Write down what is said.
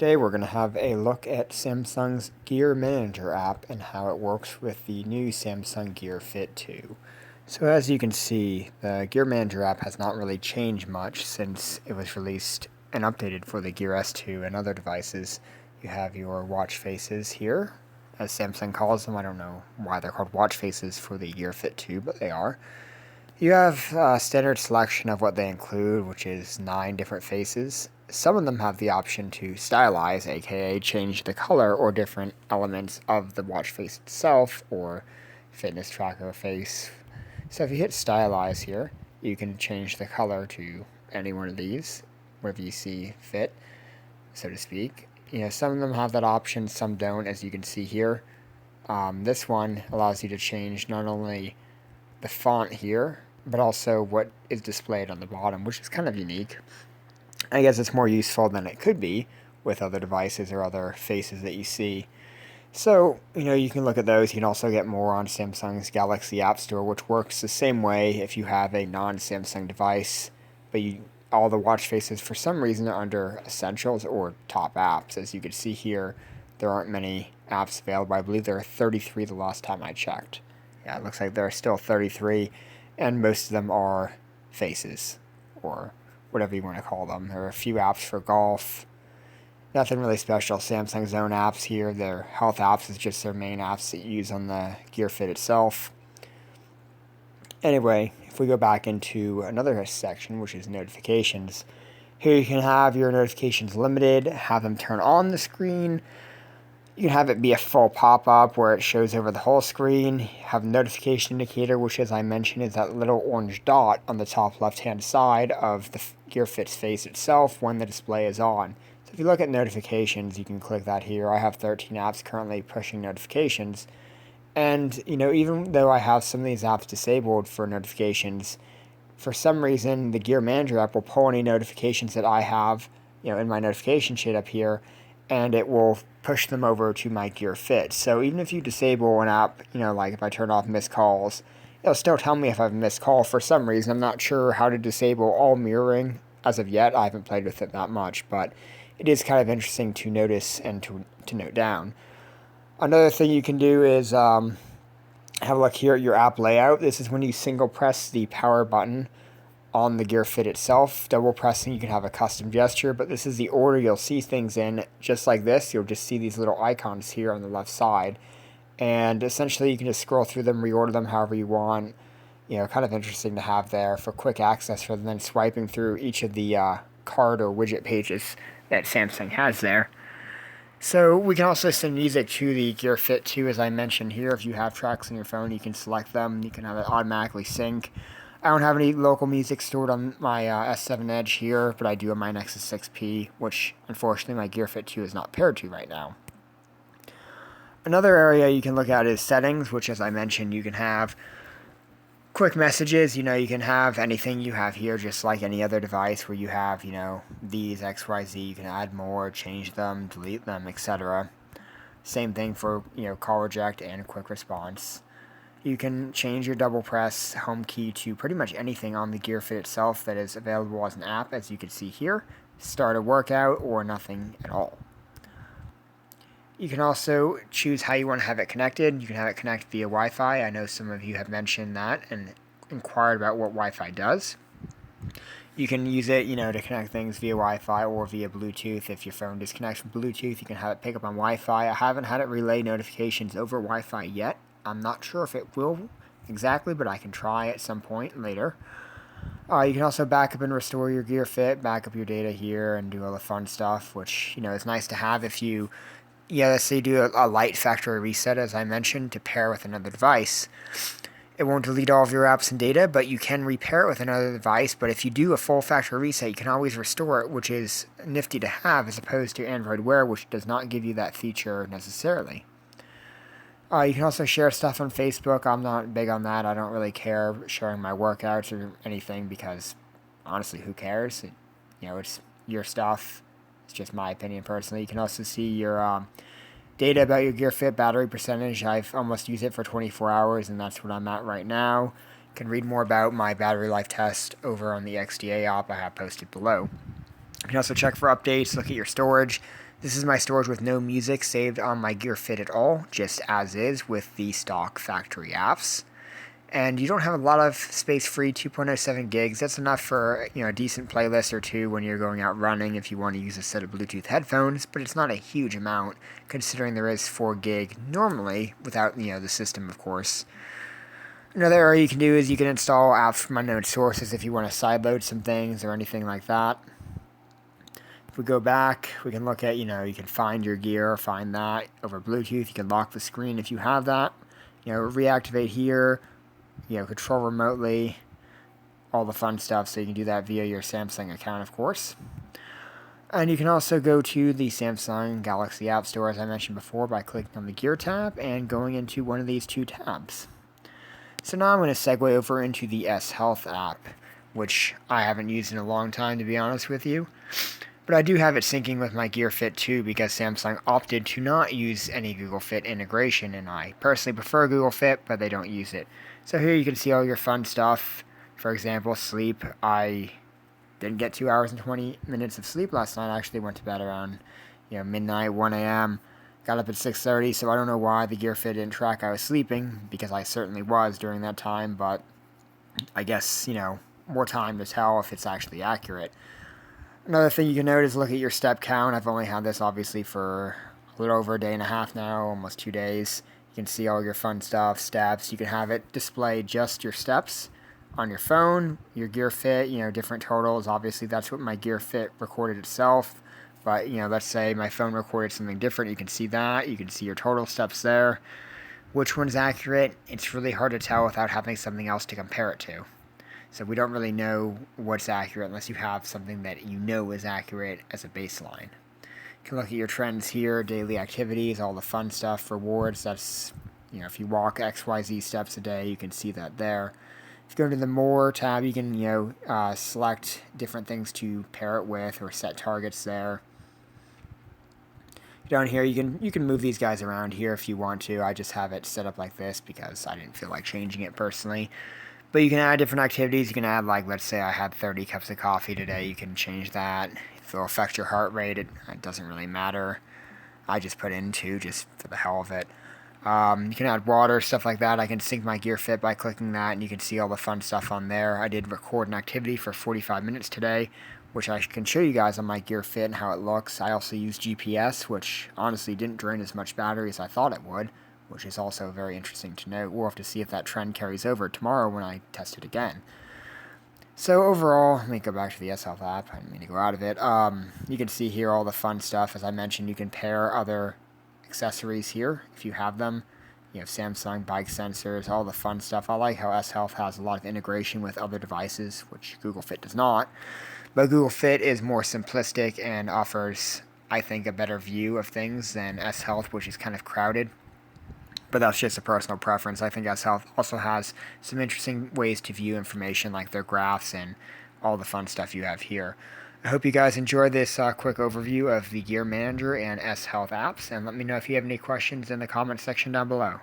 Today we're going to have a look at Samsung's Gear Manager app and how it works with the new Samsung Gear Fit 2. So as you can see, the Gear Manager app has not really changed much since it was released and updated for the Gear S2 and other devices. You have your watch faces here, as Samsung calls them. I don't know why they're called watch faces for the Gear Fit 2, but they are. You have a standard selection of what they include, which is 9 different faces. Some of them have the option to stylize, aka change the color or different elements of the watch face itself, or fitness tracker face. So if you hit stylize here, you can change the color to any one of these, wherever you see fit, so to speak. Some of them have that option, some don't, as you can see here. This one allows you to change not only the font here, but also what is displayed on the bottom, which is kind of unique. I guess it's more useful than it could be with other devices or other faces that you see. So, you can look at those. You can also get more on Samsung's Galaxy App Store, which works the same way if you have a non-Samsung device, but all the watch faces for some reason are under Essentials or Top Apps. As you can see here, there aren't many apps available. I believe there are 33 the last time I checked. Yeah, it looks like there are still 33, and most of them are faces, or whatever you want to call them. There are a few apps for golf. Nothing really special. Samsung's own apps here. Their health apps is just their main apps that you use on the Gear Fit itself. Anyway, if we go back into another section, which is notifications, here you can have your notifications limited, have them turn on the screen. You can have it be a full pop-up where it shows over the whole screen. Have a notification indicator, which, as I mentioned, is that little orange dot on the top left-hand side of the Gear Fit's face itself when the display is on. So if you look at notifications, you can click that here. I have 13 apps currently pushing notifications. And, even though I have some of these apps disabled for notifications, for some reason, the Gear Manager app will pull any notifications that I have, in my notification sheet up here, and it will push them over to my Gear Fit. So even if you disable an app, like if I turn off missed calls, it'll still tell me if I've missed call for some reason. I'm not sure how to disable all mirroring as of yet. I haven't played with it that much, but it is kind of interesting to notice and to note down. Another thing you can do is have a look here at your app layout. This is when you single press the power button on the Gear Fit itself. Double pressing, you can have a custom gesture, but this is the order you'll see things in. Just like this, you'll just see these little icons here on the left side, and essentially you can just scroll through them, reorder them however you want. Kind of interesting to have there for quick access rather than swiping through each of the card or widget pages that Samsung has there. So we can also send music to the Gear Fit 2, as I mentioned here. If you have tracks on your phone, you can select them. You can have it automatically sync. I don't have any local music stored on my S7 Edge here, but I do on my Nexus 6P, which unfortunately my Gear Fit 2 is not paired to right now. Another area you can look at is settings, which, as I mentioned, you can have quick messages. You can have anything you have here, just like any other device where you have, these XYZ. You can add more, change them, delete them, etc. Same thing for, call reject and quick response. You can change your double press home key to pretty much anything on the Gear Fit itself that is available as an app, as you can see here. Start a workout or nothing at all. You can also choose how you want to have it connected. You can have it connect via Wi-Fi. I know some of you have mentioned that and inquired about what Wi-Fi does. You can use it, to connect things via Wi-Fi or via Bluetooth. If your phone disconnects from Bluetooth, you can have it pick up on Wi-Fi. I haven't had it relay notifications over Wi-Fi yet. I'm not sure if it will exactly, but I can try at some point later. You can also back up and restore your Gear Fit, back up your data here, and do all the fun stuff, which, is nice to have if you, let's say do a light factory reset, as I mentioned, to pair with another device. It won't delete all of your apps and data, but you can repair it with another device. But if you do a full factory reset, you can always restore it, which is nifty to have, as opposed to Android Wear, which does not give you that feature necessarily. You can also share stuff on Facebook. I'm not big on that. I don't really care sharing my workouts or anything because, honestly, who cares? It's your stuff. It's just my opinion personally. You can also see your data about your Gear Fit battery percentage. I've almost used it for 24 hours, and that's what I'm at right now. You can read more about my battery life test over on the XDA app I have posted below. You can also check for updates, look at your storage. This is my storage with no music saved on my Gear Fit at all, just as is with the stock factory apps. And you don't have a lot of space free, 2.07 gigs. That's enough for a decent playlist or two when you're going out running if you want to use a set of Bluetooth headphones, but it's not a huge amount considering there is 4 gig normally without the system, of course. Another area you can do is you can install apps from unknown sources if you want to sideload some things or anything like that. If we go back, we can look at, you can find your gear, find that over Bluetooth. You can lock the screen if you have that. Reactivate here, control remotely, all the fun stuff. So you can do that via your Samsung account, of course. And you can also go to the Samsung Galaxy App Store, as I mentioned before, by clicking on the Gear tab and going into one of these 2 tabs. So now I'm going to segue over into the S Health app, which I haven't used in a long time, to be honest with you. But I do have it syncing with my Gear Fit 2 because Samsung opted to not use any Google Fit integration, and I personally prefer Google Fit, but they don't use it. So here you can see all your fun stuff. For example, sleep. I didn't get 2 hours and 20 minutes of sleep last night. I actually went to bed around midnight, 1 a.m., got up at 6:30, so I don't know why the Gear Fit didn't track I was sleeping, because I certainly was during that time, but I guess, more time to tell if it's actually accurate. Another thing you can note is look at your step count. I've only had this obviously for a little over a day and a half now, almost 2 days. You can see all your fun stuff, steps. You can have it display just your steps on your phone, your Gear Fit, different totals. Obviously, that's what my Gear Fit recorded itself. But, let's say my phone recorded something different. You can see that. You can see your total steps there. Which one's accurate? It's really hard to tell without having something else to compare it to. So we don't really know what's accurate unless you have something that is accurate as a baseline. You can look at your trends here, daily activities, all the fun stuff, rewards. That's, if you walk XYZ steps a day, you can see that there. If you go to the More tab, you can, select different things to pair it with or set targets there. Down here, you can move these guys around here if you want to. I just have it set up like this because I didn't feel like changing it personally. But you can add different activities. You can add, let's say I had 30 cups of coffee today. You can change that. If it'll affect your heart rate, it doesn't really matter. I just put in 2 just for the hell of it. You can add water, stuff like that. I can sync my Gear Fit by clicking that, and you can see all the fun stuff on there. I did record an activity for 45 minutes today, which I can show you guys on my Gear Fit and how it looks. I also use GPS, which honestly didn't drain as much battery as I thought it would, which is also very interesting to note. We'll have to see if that trend carries over tomorrow when I test it again. So overall, let me go back to the S Health app. I didn't mean to go out of it. You can see here all the fun stuff. As I mentioned, you can pair other accessories here if you have them. Samsung bike sensors, all the fun stuff. I like how S Health has a lot of integration with other devices, which Google Fit does not. But Google Fit is more simplistic and offers, I think, a better view of things than S Health, which is kind of crowded. But that's just a personal preference. I think S Health also has some interesting ways to view information, like their graphs and all the fun stuff you have here. I hope you guys enjoyed this quick overview of the Gear Manager and S Health apps, and let me know if you have any questions in the comment section down below.